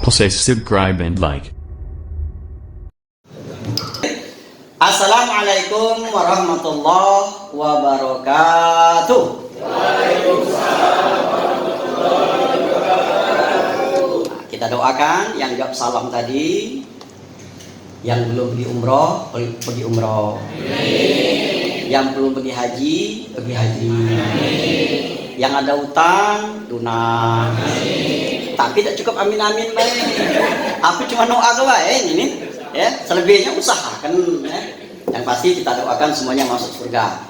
Please subscribe and like. Assalamualaikum warahmatullahi wabarakatuh. Kita doakan yang jawab salam tadi, yang belum pergi umroh, pergi umroh. Yang belum pergi haji, pergi haji. Yang ada utang, lunas. Tapi tidak cukup amin amin baik. Aku cuma doa doa ini ya, selebihnya usahakan ya. Yang pasti kita doakan semuanya masuk surga.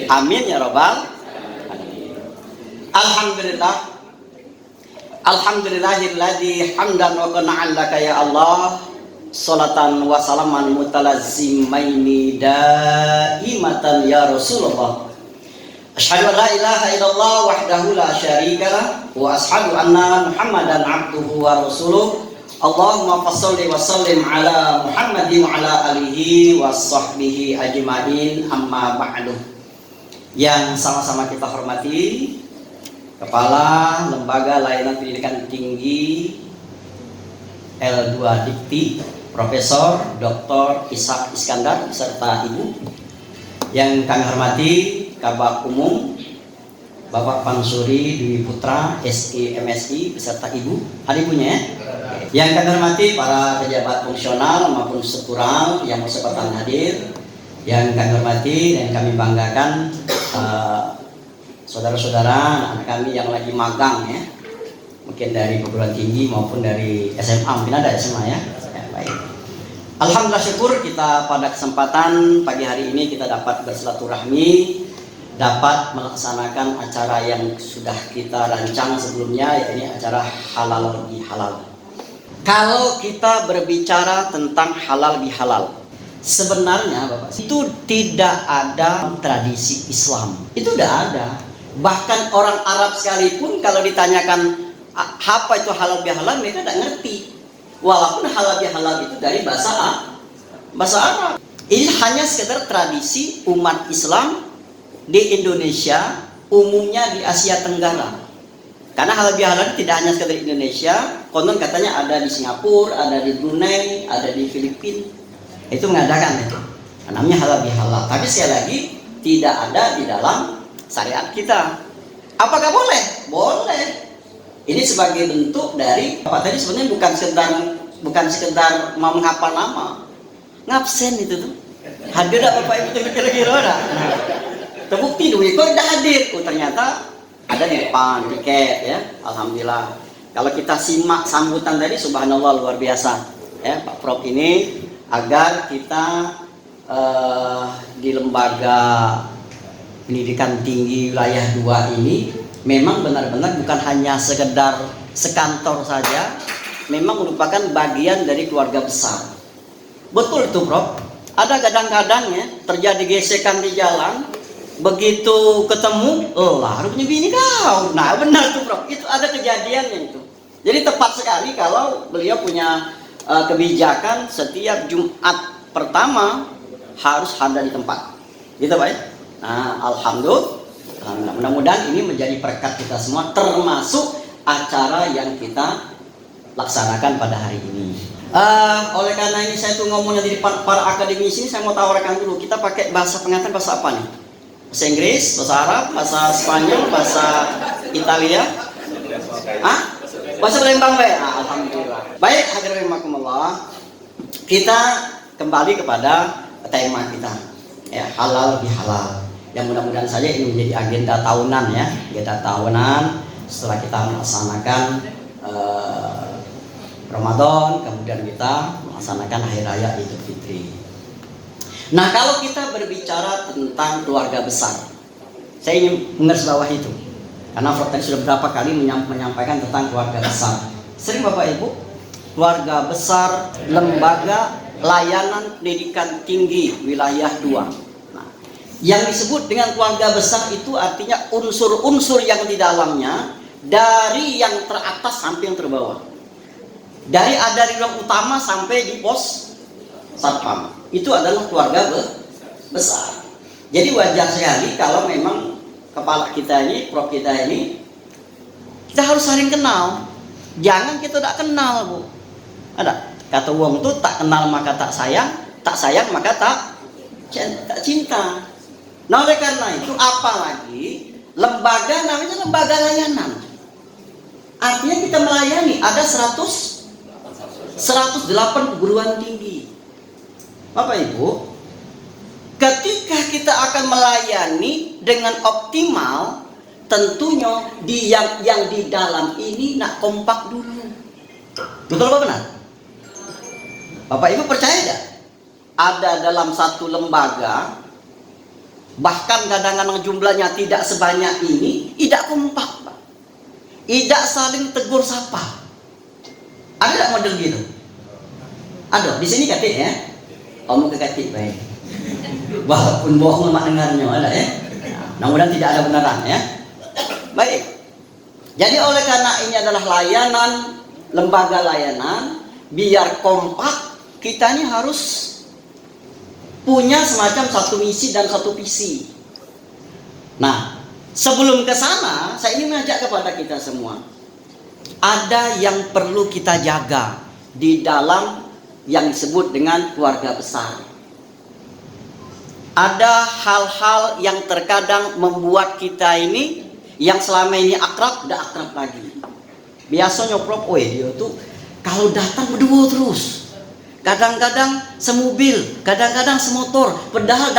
Amin ya robbal alamin. Alhamdulillah. Alhamdulillahilladzi hamdan wa qana'an laka ya Allah. Salatan wa salaman mutalazzimaini daimatan ya Rasulullah. Asyhadu an la ilaha illallah wahdahu la syarikalah wa asyhadu anna Muhammadan abduhu wa rasuluh. Allahumma fasholli wa sallim ala Muhammadin wa ala alihi wa sahbihi ajmain, amma ba'du. Yang sama-sama kita hormati Kepala Lembaga Layanan Pendidikan Tinggi L2 Dikti Profesor Dr. Ishak Iskandar beserta Ibu. Yang kami hormati Kabak Umum Bapak Pansuri Dwi Putra SE MSI beserta Ibu, ada ibunya ya. Yang kami hormati para pejabat fungsional maupun struktural yang berkesempatan hadir. Yang kami hormati dan kami banggakan saudara-saudara anak kami yang lagi magang ya, mungkin dari perguruan tinggi maupun dari SMA, mungkin ada SMA ya. Baik. Alhamdulillah syukur kita pada kesempatan pagi hari ini kita dapat bersilaturahmi, dapat melaksanakan acara yang sudah kita rancang sebelumnya, yaitu acara halal bihalal. Kalau kita berbicara tentang halal bihalal, sebenarnya Bapak, itu tidak ada tradisi Islam. Itu tidak ada. Bahkan orang Arab sekalipun kalau ditanyakan apa itu halal bihalal, mereka tidak ngerti. Walaupun halal bihalal itu dari bahasa Arab. Ini hanya sekedar tradisi umat Islam di Indonesia, umumnya di Asia Tenggara. Karena halal bihalal tidak hanya sekedar Indonesia, konon katanya ada di Singapura, ada di Brunei, ada di Filipina. Itu mengadakan itu. Namanya halal bihalal. Tapi sekali lagi tidak ada di dalam syariat kita. Apakah boleh? Boleh. Ini sebagai bentuk dari apa tadi, sebenarnya bukan sekedar mau menghafal nama. Ngabsen itu tuh. Hadir dah Bapak Ibu kira-kira dah. Terbukti duit kok udah hadir. Oh ternyata ada di depan tiket ya. Alhamdulillah. Kalau kita simak sambutan tadi, subhanallah luar biasa ya Pak Prof ini, agar kita di lembaga pendidikan tinggi wilayah 2 ini memang benar-benar bukan hanya sekedar sekantor saja, memang merupakan bagian dari keluarga besar. Betul itu Prof. Ada kadang-kadang ya terjadi gesekan di jalan, begitu ketemu, rupanya bini kau. Nah benar tuh Prof, itu ada kejadiannya itu. Jadi tepat sekali kalau beliau punya kebijakan setiap Jumat pertama harus hadir di tempat. Gitu Pak ya? Nah alhamdulillah, mudah-mudahan ini menjadi berkat kita semua, termasuk acara yang kita laksanakan pada hari ini. Oleh karena ini saya tuh ngomongnya di depan para akademisi ini, saya mau tawarkan dulu, kita pakai bahasa pengantar bahasa apa nih? Bahasa Inggris, bahasa Arab, bahasa Spanyol, bahasa Italia? Bahasa Palembang Pak? Alhamdulillah. Baik, hadirin rahimakumullah. Kita kembali kepada tema kita, ya, halal bihalal. Yang mudah-mudahan saja ini menjadi agenda tahunan ya, agenda tahunan setelah kita melaksanakan Ramadan, kemudian kita melaksanakan Hari Raya Idul Fitri. Nah, kalau kita berbicara tentang keluarga besar, saya ingin menggarisbawahi itu. Karena Prof tadi sudah berapa kali menyampaikan tentang keluarga besar. Sering Bapak Ibu, keluarga besar Lembaga Layanan Pendidikan Tinggi Wilayah 2. Nah, yang disebut dengan keluarga besar itu artinya unsur-unsur yang di dalamnya dari yang teratas sampai yang terbawah. Dari ruang utama sampai di pos satpam. Itu adalah keluarga besar. Jadi wajar sekali kalau memang kepala kita ini, prof kita ini, kita harus saling kenal. Jangan kita tidak kenal Bu. Ada. Kata wong itu tak kenal maka tak sayang maka tak cinta. Nah oleh karena itu apalagi lembaga namanya lembaga layanan. Artinya kita melayani ada 108 perguruan tinggi. Bapak Ibu, ketika kita akan melayani dengan optimal, tentunya yang di dalam ini nak kompak dulu. Betul apa benar? Bapak Ibu percaya tidak? Ada dalam satu lembaga, bahkan kadang-kadang jumlahnya tidak sebanyak ini, tidak kompak, Pak. Tidak saling tegur sapa. Ada tidak model gitu? Ada. Di sini katik ya. Kamu ke katik baik. Walaupun bohong mak dengarnya ada ya. Mudah-mudahan tidak ada benaran ya. Baik. Jadi oleh karena ini adalah layanan, lembaga layanan, biar kompak kita ini harus punya semacam satu misi dan satu visi. Nah, sebelum ke sana, saya ingin mengajak kepada kita semua. Ada yang perlu kita jaga di dalam yang disebut dengan keluarga besar. Ada hal-hal yang terkadang membuat kita ini yang selama ini akrab, tidak akrab lagi. Biasanya Prof, dia tuh kalau datang berdua terus. Kadang-kadang semobil, kadang-kadang semotor. Padahal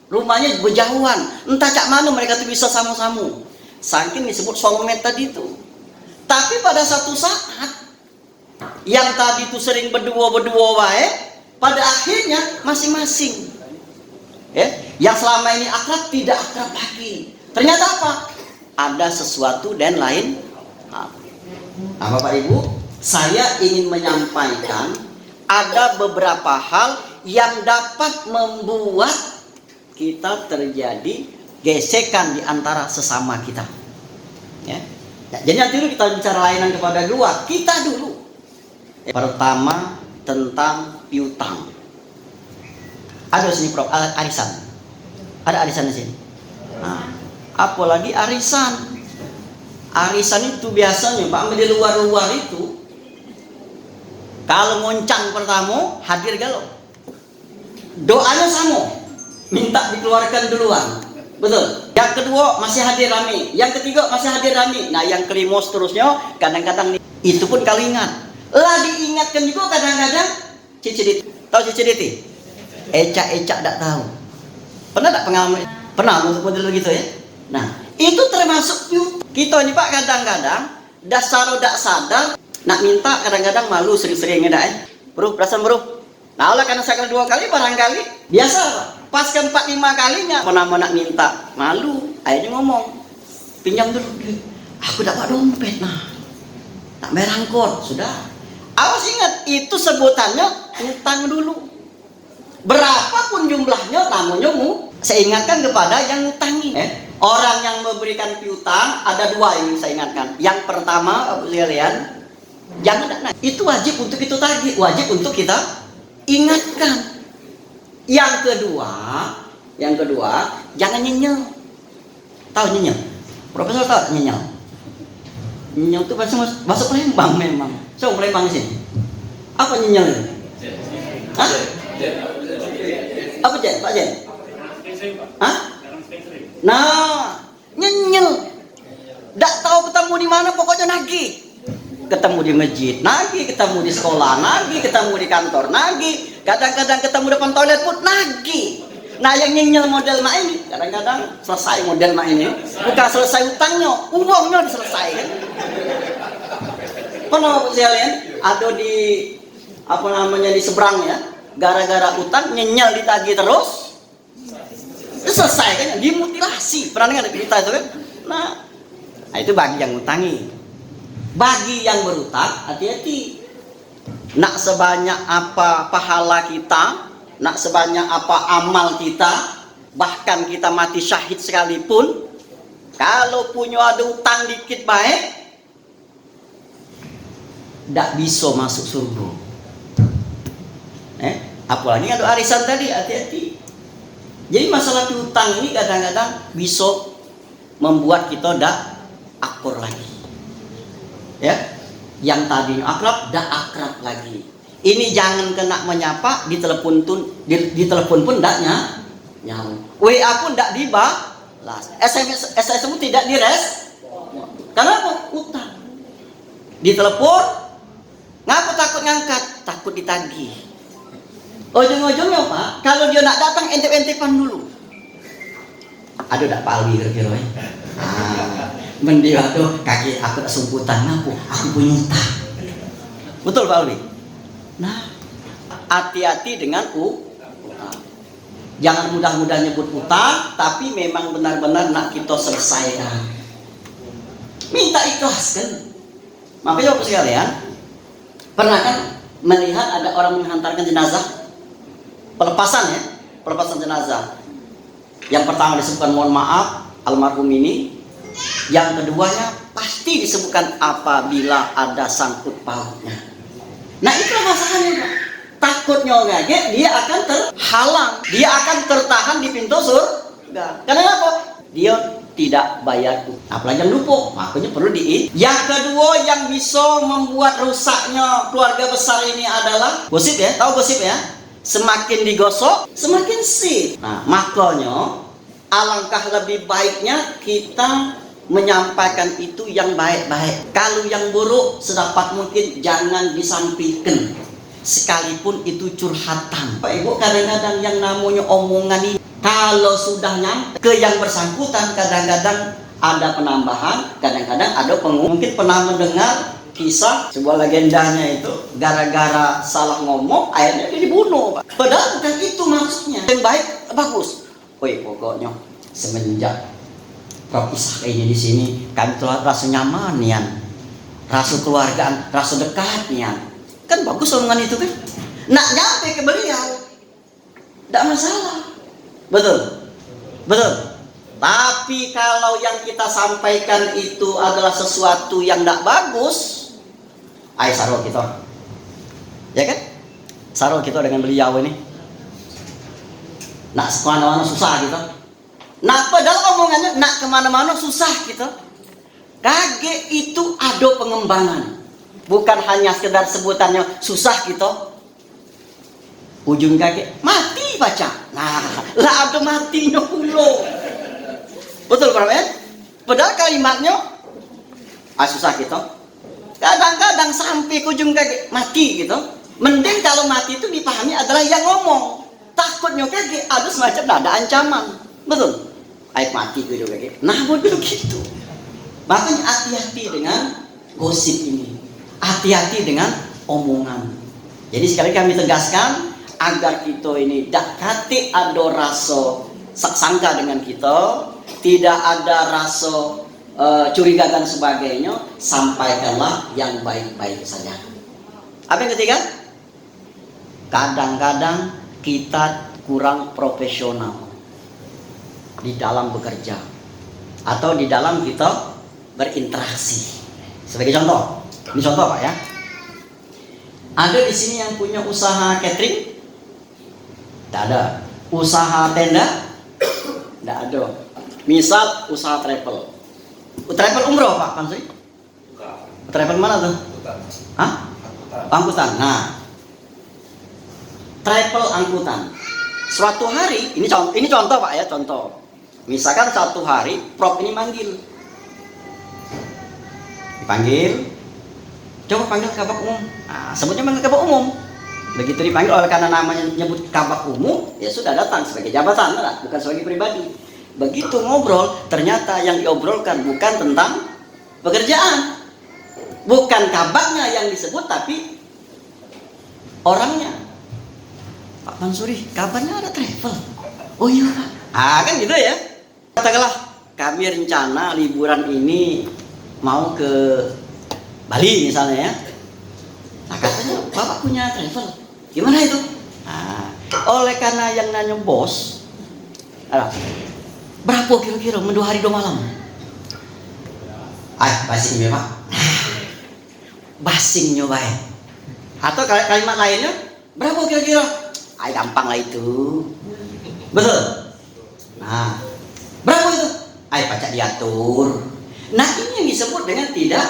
rumahnya berjauhan. Entah cak mana mereka tuh bisa sama-sama. Saking disebut soulmate tadi itu. Tapi pada satu saat yang tadi itu sering berdua-berdua wae, pada akhirnya masing-masing. Ya, yang selama ini akrab tidak akrab lagi. Ternyata apa? Ada sesuatu dan lain. Nah, Bapak Ibu, saya ingin menyampaikan ada beberapa hal yang dapat membuat kita terjadi gesekan di antara sesama kita. Ya. Jadi nanti dulu kita bicara layanan kepada dua, kita dulu. Pertama tentang piutang. Ada di sini Prof, arisan. Ada arisan di sini. Nah, apalagi arisan. Arisan itu biasanya Pak di luar-luar itu kalau ngoncang pertama hadir galau. Doanya sama, minta dikeluarkan duluan. Betul. Yang kedua masih hadir rame, yang ketiga masih hadir rame. Nah, yang kelima seterusnya kadang-kadang itu pun kalau ingat. Lah diingatkan juga kadang-kadang Ciciditi. Tahu Ciciditi? Eca-eca tak tahu. Pernah tak pengalaman? Pernah model begitu ya? Nah, itu termasuk kita ini Pak kadang-kadang dasar dak sadar nak minta kadang-kadang malu sering-sering ya, bro, perasaan bro. Nah, oleh karena saya kedua kali barangkali biasa pas ke 4-5 kalinya mau nak minta malu, akhirnya ngomong pinjam dulu duit. Aku dapat dompet tak merangkor sudah. Awas ingat itu sebutannya utang dulu. Berapapun jumlahnya namanya saya ingatkan kepada yang utangi. Orang yang memberikan piutang ada dua yang saya ingatkan. Yang pertama, sekalian, jangan itu wajib untuk kita tagih, wajib untuk kita ingatkan. Yang kedua, jangan nyenyel. Tahu nyenyel? Profesor tahu nyenyel? Nyenyel itu bahasa Palembang memang. So Palembang sini. Apa nyenyel? Hah? Apa Jen? Pak Jen? Hah? Nah, nyenyel. Tak tahu ketemu di mana, pokoknya nagih. Ketemu di masjid, nagih. Ketemu di sekolah, nagih. Ketemu di kantor, nagih. Kadang-kadang ketemu depan toilet pun nagih. Nah, yang nyenyel model mak ini, kadang-kadang selesai model mak ini. Bukan selesai utangnya, uangnya diselesaikan. Pernah sekalian ada di di seberang ya, gara-gara utang nyenyel ditagih terus. Selesai kan, dimutilasi. Pernah dengar cerita itu kan? Nah, itu bagi yang utangi. Bagi yang berutang, hati-hati. Nak sebanyak apa pahala kita, nak sebanyak apa amal kita, bahkan kita mati syahid sekalipun, kalau punya ada utang dikit baik, tidak bisa masuk surga. Apalagi ada arisan tadi, hati-hati. Jadi masalah piutang ini kadang-kadang bisa membuat kita tidak akur lagi. Ya, Yang tadinya akrab, dah akrab lagi. Ini jangan kena menyapa, ditelepon pun tidak nyambung. WA pun tidak dibalas. SMS pun tidak Kenapa? Utang. Ditelepon, ngapa takut ngangkat? Takut ditagih. Ujung-ujungnya Pak, kalau dia nak datang entep-entepan dulu. Aduh, tak pali kira-kira. Mendia tuh kaki aku tak sumputan aku punya utang. Betul Pak Alwi? Nah, hati-hati dengan utang. Jangan mudah-mudah nyebut utang, tapi memang benar-benar nak kita selesaikan. Minta ikhlas kan. Makanya Bapak sekalian, pernah kan melihat ada orang menghantarkan jenazah? Pelepasan jenazah. Yang pertama disebutkan mohon maaf almarhum ini. Yang keduanya pasti disebutkan apabila ada sangkut pautnya. Nah itulah masalahnya Pak. Takutnya dia akan terhalang, dia akan tertahan di pintu surga. Karena apa? Dia tidak bayar. Apalagi yang lupa, makanya perlu Yang kedua yang bisa membuat rusaknya keluarga besar ini adalah gosip ya, tahu gosip ya? Semakin digosok, semakin sip. Nah makanya alangkah lebih baiknya kita menyampaikan itu yang baik-baik. Kalau yang buruk sedapat mungkin jangan disampaikan, sekalipun itu curhatan. Pak Ibu, kadang-kadang yang namanya omongan ini kalau sudah nyampe ke yang bersangkutan, kadang-kadang ada penambahan, kadang-kadang ada mungkin pernah mendengar kisah sebuah legendanya itu gara-gara salah ngomong akhirnya dia dibunuh Pak. Padahal bukan itu maksudnya. Yang baik bagus. Woi pokoknya semenjak Isah kayaknya di sini kami telah rasa nyaman nian, rasa keluargaan, rasa dekat nian. Kan bagus omongan itu kan. Nak nyampe ke beliau, tidak masalah. Betul. Tapi kalau yang kita sampaikan itu adalah sesuatu yang tidak bagus, ayo saruh kita, ya kan? Saruh kita dengan beliau ini. Nak kemana-mana susah kita. Nah padahal omongannya nak kemana-mana susah gitu. Kage itu ada pengembangan. Bukan hanya sekedar sebutannya susah gitu. Ujung kage mati baca. Nah lah ada matinya pulau. Betul Pak ya? Padahal kalimatnya susah gitu. Kadang-kadang sampai ke ujung kage mati gitu. Mending kalau mati itu dipahami adalah yang ngomong. Takutnya kage ada semacam ada ancaman. Betul? Air mati gitu kayak. Nah begitu. Makanya hati-hati dengan gosip ini. Hati-hati dengan omongan. Jadi sekali kami tegaskan agar kita ini kate ada rasa sangka dengan kita, tidak ada rasa curiga dan sebagainya, sampaikanlah yang baik-baik saja. Apa yang ketiga? Kadang-kadang kita kurang profesional di dalam bekerja atau di dalam kita berinteraksi. Sebagai contoh, ini contoh Pak ya. Ada di sini yang punya usaha catering? Tidak ada. Usaha tenda? Tidak ada. Misal usaha travel. Travel umroh Pak Pansri? Travel mana tuh? Hah? Angkutan. Nah, travel angkutan. Suatu hari, ini contoh Pak ya, contoh. Misalkan satu hari Prof ini dipanggil, coba panggil kabak umum. Nah, sebutnya panggil kabak umum. Begitu dipanggil oleh karena namanya nyebut kabak umum, ya sudah datang sebagai jabatan, bukan sebagai pribadi. Begitu ngobrol, ternyata yang diobrolkan bukan tentang pekerjaan, bukan kabaknya yang disebut, tapi orangnya. Pak Mansuri, kabarnya ada travel. Oh iya Pak. Kan gitu ya. Katakanlah kami rencana liburan ini mau ke Bali misalnya ya. Nah katanya Bapak punya travel. Gimana itu? Nah, oleh karena yang nanya bos, berapa kira-kira 2 hari 2 malam? Basing ya Pak. Basingnya baik. Atau kalimat lainnya, berapa kira-kira? Gampang lah itu. Betul. Nah, berapa itu? Pacak diatur. Nah ini yang disebut dengan tidak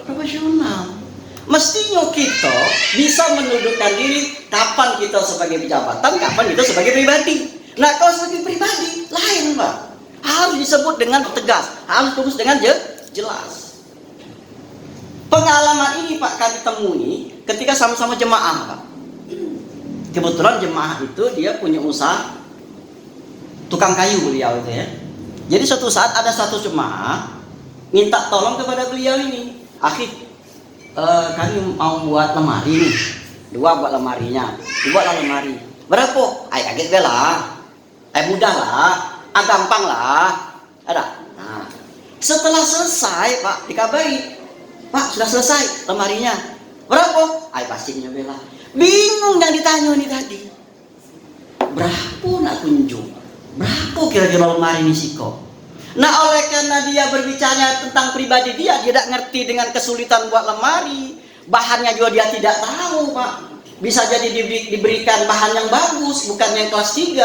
profesional. Mestinya kita bisa menundukkan diri kapan kita sebagai pejabatan, kapan kita sebagai pribadi. Nah, kalau sebagai pribadi lain, Pak. Harus disebut dengan tegas, harus terus dengan jelas. Pengalaman ini Pak kami temui ketika sama-sama jemaah, Pak. Kebetulan jemaah itu dia punya usaha tukang kayu beliau itu ya. Jadi suatu saat ada satu jemaah minta tolong kepada beliau ini, "Akhi, kami mau buat lemari nih, 2 buat lemarinya, dibuatlah lemari. Berapa? Ay kaget bela, mudah lah, gampang lah, ada. Nah, setelah selesai Pak dikabari, Pak sudah selesai lemarinya. Berapa? Ay pastinya bela. Bingung yang ditanya nih tadi. Berapa nak kunjung? Berapa kira-kira lemari ini siko? Nah, oleh karena dia berbicara tentang pribadi dia tidak ngerti dengan kesulitan buat lemari. Bahannya juga dia tidak tahu, Pak. Bisa jadi diberikan bahan yang bagus, bukan yang kelas 3.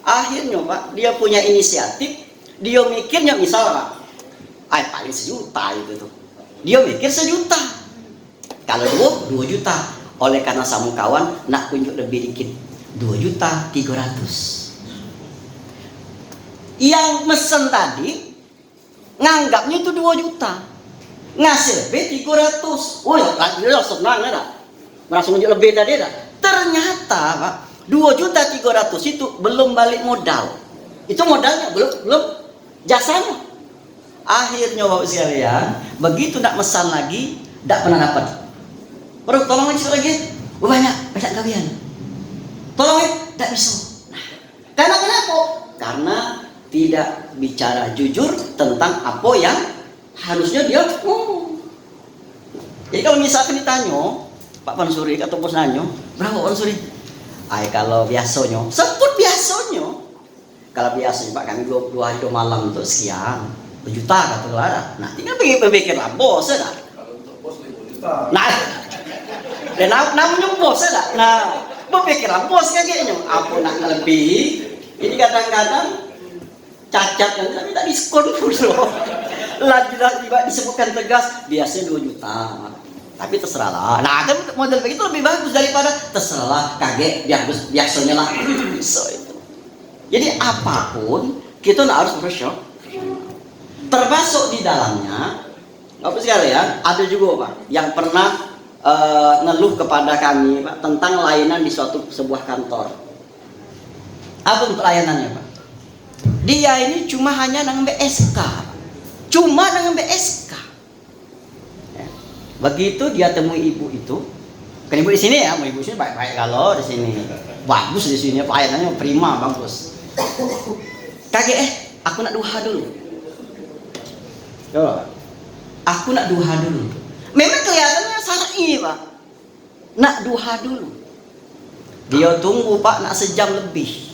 Akhirnya, Pak, dia punya inisiatif. Dia mikirnya misal, Pak, paling 1 juta itu tuh. Dia mikir 1 juta. Kalau 2 juta. Oleh karena sama kawan, nak kunjuk lebih dikit. 2.300.000. Yang mesen tadi nganggapnya itu 2 juta, ngasih lebih 300. Oh ya, dia senang ya, merasa nunjuk lebih tadi dah. Ternyata Pak, 2.300.000 itu belum balik modal. Itu modalnya belum jasanya. Akhirnya Bapak sekalian, begitu nak mesan lagi, tidak pernah dapat. Baru tolong lagi, banyak kalian. Tolong tidak bisa. Nah, karena kenapa? Karena tidak bicara jujur tentang apa yang harusnya dia ngomong. Jadi kalau misalkan ditanya Pak Pansuri atau bos nanyo, berapa Pansuri? Kalau biasanya, sebut biasanya. Kalau biasanya Pak kami 2 hari 2 malam untuk sekian, 1 juta kata Lara. Nah, tinggal pikir lah bos ya. Kalau untuk bos 5 juta. Nah, dan namanya bos ya. Nah, berpikir lah bos kayaknya apa nak lebih. Ini kadang-kadang cacat yang kita minta diskon dulu. Lagi-lagi disebutkan tegas, biasanya 2 juta. Tapi terserah lah. Nah, kan model begitu lebih bagus daripada terserah kaget biasanya lah. Bisa itu. Jadi apapun kita harus profesional. Termasuk di dalamnya, Bapak sekalian, ada juga Pak yang pernah ngeluh kepada kami Pak tentang layanan di sebuah kantor. Apa untuk layanannya Pak? Dia ini cuma hanya ngambil SK, cuma ngambil SK. Ya. Begitu dia temui ibu itu, kan ibu di sini ya, ibu sini baik-baik kalau di sini, bagus di sini pelayanannya prima bagus. Kakek aku nak duha dulu. Coba, aku nak duha dulu. Memang kelihatannya syar'i Pak, nak duha dulu. Dia tunggu Pak nak 1 jam lebih.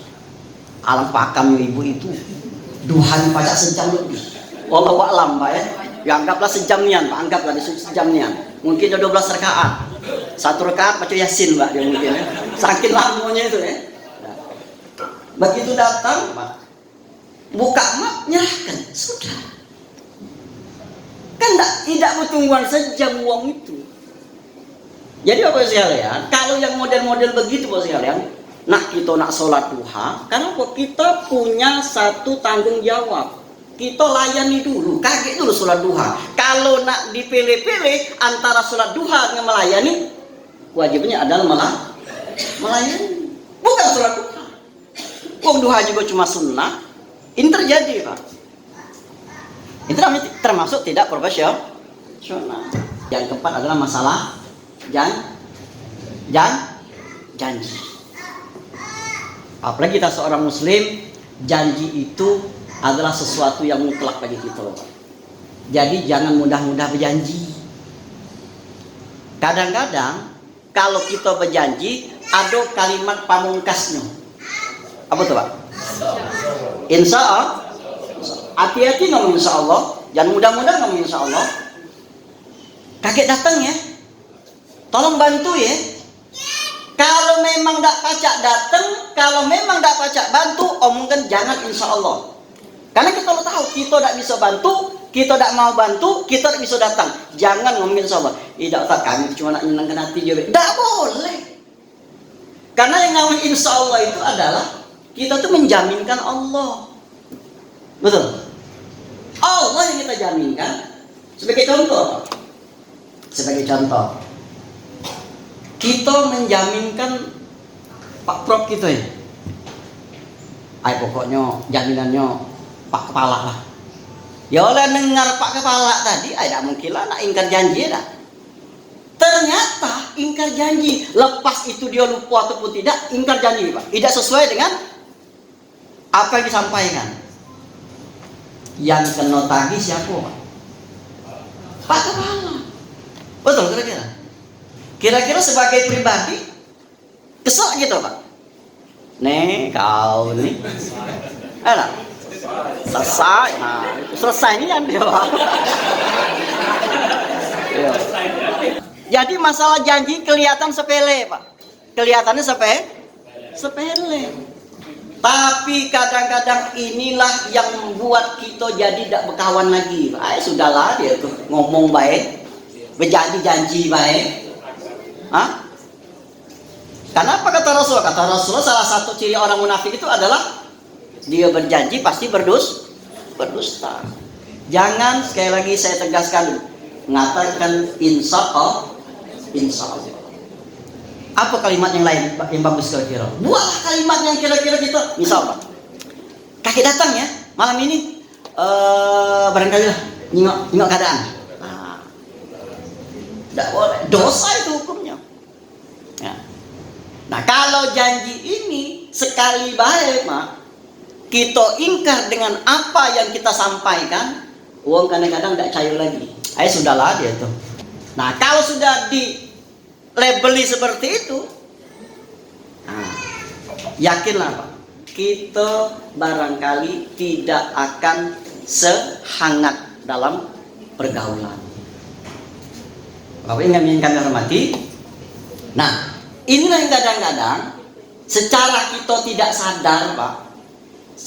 Alam pakamnya ibu itu duhan pajak 1 jam lebih. Wallahu a'lam Pak ya. Ya anggaplah 1 jam nian Pak, anggaplah 1 jam nian. Mungkin 12 rakaat. 1 rakaat baca Yasin Pak dia mungkin ya. Saking lamanya itu ya. Nah, begitu datang Pak, buka map nyerahkan, sudah. Kan tidak bertungguan 1 jam uang itu. Jadi Bapak sekalian, kalau yang model-model begitu Bapak sekalian, kita nak sholat duha, karena kita punya satu tanggung jawab. Kita layani dulu, kaget dulu sholat duha. Kalau nak dipilih-pilih antara sholat duha dengan melayani, wajibnya adalah melayani, bukan sholat duha. Uang duha juga cuma sunnah. Ini terjadi Pak. Itu termasuk tidak profesional. Yang keempat adalah masalah janji. Apalagi kita seorang muslim, janji itu adalah sesuatu yang mutlak bagi kita. Jadi jangan mudah-mudah berjanji. Kadang-kadang kalau kita berjanji ada kalimat pamungkasnya. Apa tuh Pak? Insya Allah. Hati-hati ngomong insya Allah. Jangan mudah-mudah ngomong insya Allah. Kakek datang ya, tolong bantu ya. Kalau memang tidak pacak datang, kalau memang tidak pacak bantu, omongkan jangan insya Allah. Karena kita tahu kita tidak bisa bantu, kita tidak mau bantu, kita tidak bisa datang. Jangan ngomongin sahabat. Tidak tak kami cuma nak menyenangkan hati dia. Tidak boleh. Karena yang namanya insya Allah itu adalah kita tuh menjaminkan Allah. Betul. Allah yang kita jaminkan. Sebagai contoh. Sebagai contoh. Kita menjaminkan Pak Prof kita ya. Ay pokoknya jaminannya Pak Kepala lah. Ya oleh dengar Pak Kepala tadi, ay tidak mungkin lah nak ingkar janji dah. Ternyata ingkar janji, lepas itu dia lupa ataupun tidak, ingkar janji Pak. Tidak sesuai dengan apa yang disampaikan. Yang kena tagih siapa Pak? Pak Kepala. Betul kira-kira. Kira-kira sebagai pribadi kesel gitu Pak. Nih kau nih. Enak. Selesai. Nah, selesai ini kan dia Pak. Jadi masalah janji kelihatan sepele Pak. Kelihatannya sepele. Tapi kadang-kadang inilah yang membuat kita jadi tidak berkawan lagi. Sudahlah dia tuh ngomong baik, berjanji-janji baik. Hah? Karena apa kata Rasul? Kata Rasul salah satu ciri orang munafik itu adalah dia berjanji pasti berdusta. Jangan, sekali lagi saya tegaskan, mengatakan insya Allah. Apa kalimat yang lain yang bagus kira-kira? Buatlah kalimat yang kira-kira kita. Misal Pak, kakek datang ya malam ini, barangkali lah nengok keadaan. Tidak boleh, dosa itu hukumnya. Ya. Nah kalau janji ini sekali baik Mak, kita ingkar dengan apa yang kita sampaikan, uang kadang-kadang tidak cair lagi. Sudahlah dia itu. Nah kalau sudah di labeli seperti itu, yakinlah Pak, kita barangkali tidak akan sehangat dalam pergaulan. Bapak yang kami hormati. Nah inilah yang kadang-kadang secara kita tidak sadar Pak,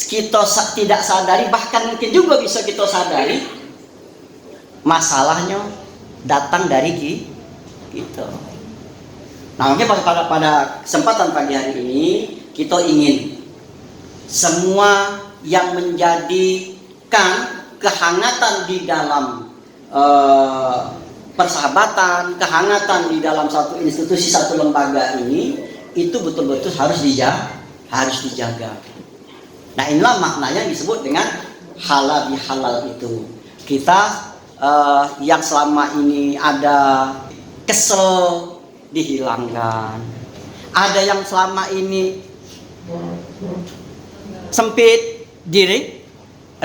kita tidak sadari, bahkan mungkin juga bisa kita sadari, masalahnya datang dari kita. Nah mungkin pada kesempatan pagi hari ini kita ingin semua yang menjadikan kehangatan di dalam persahabatan, kehangatan di dalam satu institusi, satu lembaga ini, itu betul-betul harus dijaga. Nah inilah maknanya disebut dengan halal bihalal itu. Kita yang selama ini ada kesel dihilangkan, ada yang selama ini sempit diri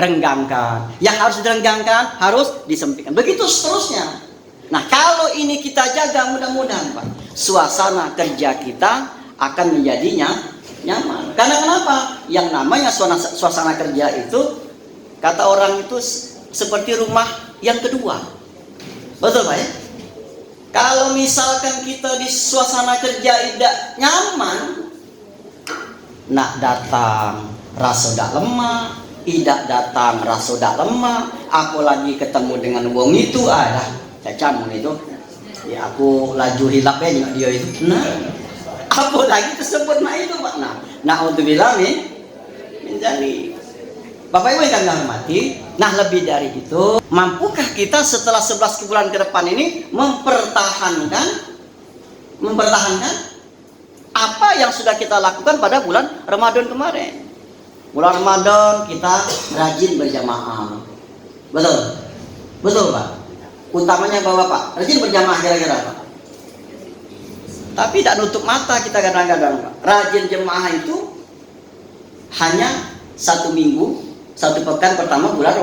renggangkan, yang harus direnggangkan harus disempitkan, begitu seterusnya. Nah kalau ini kita jaga, mudah-mudahan Pak, suasana kerja kita akan menjadi nyaman. Karena kenapa? Yang namanya suasana kerja itu, kata orang itu seperti rumah yang kedua. Betul Pak ya? Kalau misalkan kita di suasana kerja tidak nyaman, nak datang rasa dak lemah, tidak datang rasa dak lemah, apalagi ketemu dengan wong itu, cacamu itu, ya aku laju hilap ya dia itu. Nah, apalagi tersebut itu Pak. Na'udzubillah menjadi. Bapak Ibu yang kami hormati, nah lebih dari itu, mampukah kita setelah 11 bulan ke depan ini mempertahankan apa yang sudah kita lakukan pada bulan Ramadan kemarin? Bulan Ramadan kita rajin berjamaah. Betul Pak? Utamanya Bapak, rajin berjamaah kira-kira Pak. Tapi tidak nutup mata kita kadang-kadang Pak. Rajin jemaah itu hanya 1 minggu, 1 pekan pertama bulan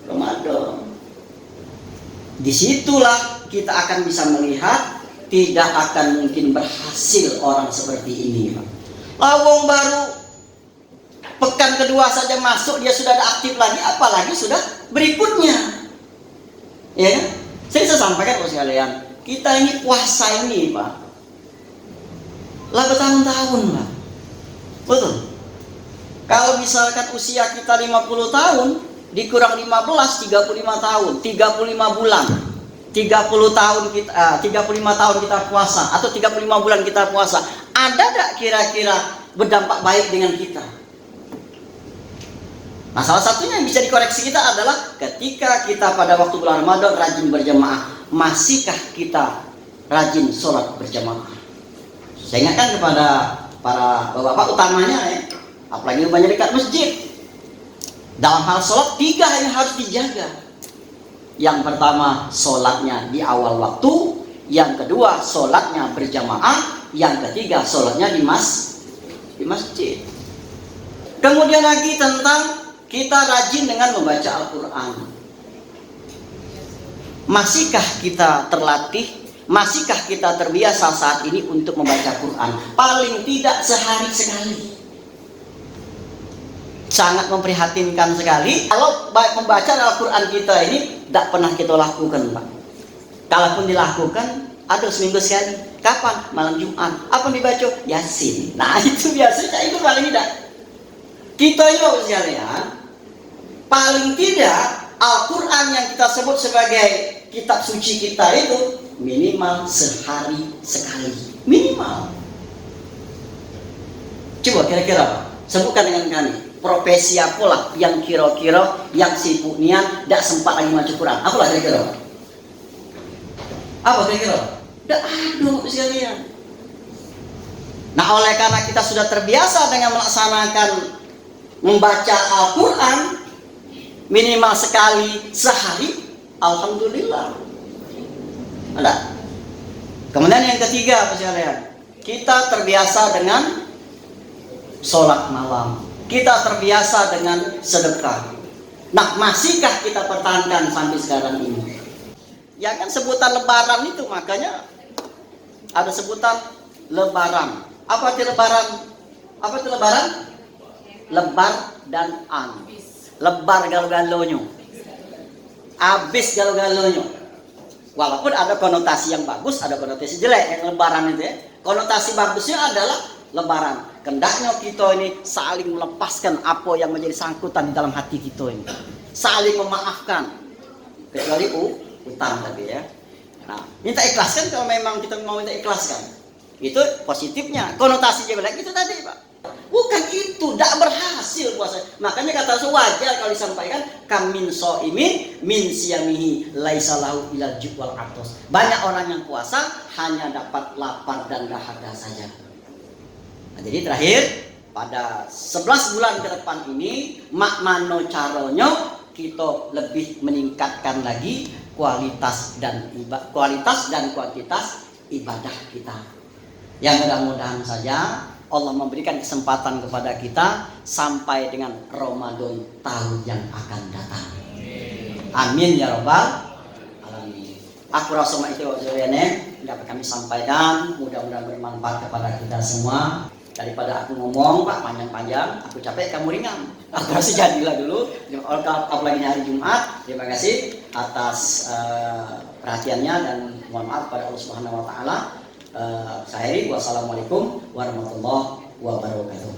Ramadan. Disitulah kita akan bisa melihat tidak akan mungkin berhasil orang seperti ini Pak. Lawang baru pekan kedua saja masuk dia sudah ada aktif lagi, apalagi sudah berikutnya. Ya kan? Saya sampaikan kepada sekalian, kita ini puasa ini Pak, lah bertahun-tahun Pak. Betul. Kalau misalkan usia kita 50 tahun, dikurang 15, 35 tahun, 35 bulan. 30 tahun kita 35 tahun kita puasa atau 35 bulan kita puasa, ada enggak kira-kira berdampak baik dengan kita? Nah, salah satunya yang bisa dikoreksi kita adalah ketika kita pada waktu bulan Ramadan rajin berjamaah, masihkah kita rajin sholat berjamaah? Saya ingatkan kepada para bapak-bapak utamanya ya, apalagi banyak dekat masjid. Dalam hal sholat 3 yang harus dijaga. Yang pertama, sholatnya di awal waktu. Yang kedua, sholatnya berjamaah. Yang ketiga, sholatnya di masjid. Kemudian lagi tentang kita rajin dengan membaca Al-Quran. Masihkah kita terlatih? Masihkah kita terbiasa saat ini untuk membaca Quran? Paling tidak sehari sekali. Sangat memprihatinkan sekali kalau membaca Al-Quran kita ini tidak pernah kita lakukan, Pak. Kalaupun dilakukan, ada seminggu sekali. Kapan? Malam Jumat. Apa yang dibaca? Yasin. Nah, itu biasanya itu paling tidak. Kita ini Bapak sekalian, paling tidak Al-Quran yang kita sebut sebagai kitab suci kita itu minimal sehari sekali. Minimal. Coba kira-kira Pak, sebutkan dengan kami. Profesi apalah yang kira-kira yang sibuk nian tidak sempat lagi baca Quran? Apalah kira-kira? Apa kira-kira? Tidak ada sekalian. Nah, oleh karena kita sudah terbiasa dengan melaksanakan membaca Al-Quran minimal sekali sehari, alhamdulillah. Ada. Kemudian yang ketiga, sekalian, kita terbiasa dengan sholat malam. Kita terbiasa dengan sedekah. Nah, masihkah kita pertahankan sampai sekarang ini? Ya kan sebutan lebaran itu, makanya ada sebutan lebaran. Apa itu lebaran? Apa itu lebaran? Lebar dan an. Lebar galau-galaunya. Habis galau-galaunya. Walaupun ada konotasi yang bagus, ada konotasi jelek. Yang lebaran itu ya. Konotasi bagusnya adalah lebaran. Hendaknya kita ini saling melepaskan apa yang menjadi sangkutan di dalam hati kita ini. Saling memaafkan. Kecuali utang tapi ya. Nah, minta ikhlaskan kalau memang kita mau minta ikhlaskan. Itu positifnya. Konotasi jelek itu tadi, Pak. Bukan itu, tidak berhasil puasa. Makanya kata wajar kalau disampaikan kamin soimin min siyamihi laisa lahu ilal ju'wal atos. Banyak orang yang puasa hanya dapat lapar dan dahaga saja. Nah, jadi terakhir pada 11 bulan ke depan ini makmano caronyo kita lebih meningkatkan lagi kualitas dan kuantitas ibadah kita. Yang mudah-mudahan saja Allah memberikan kesempatan kepada kita sampai dengan Ramadan tahun yang akan datang. Amin ya rabbal alamin. Aku rasa itu dapat kami sampaikan, mudah-mudahan bermanfaat kepada kita semua. Daripada aku ngomong Pak panjang-panjang, aku capek kamu ringan. Aku rasa jadilah dulu. Apalagi hari Jumat. Terima kasih atas perhatiannya dan mohon maaf pada Allah Subhanahu Wa Taala. Saya wassalamualaikum warahmatullahi wabarakatuh.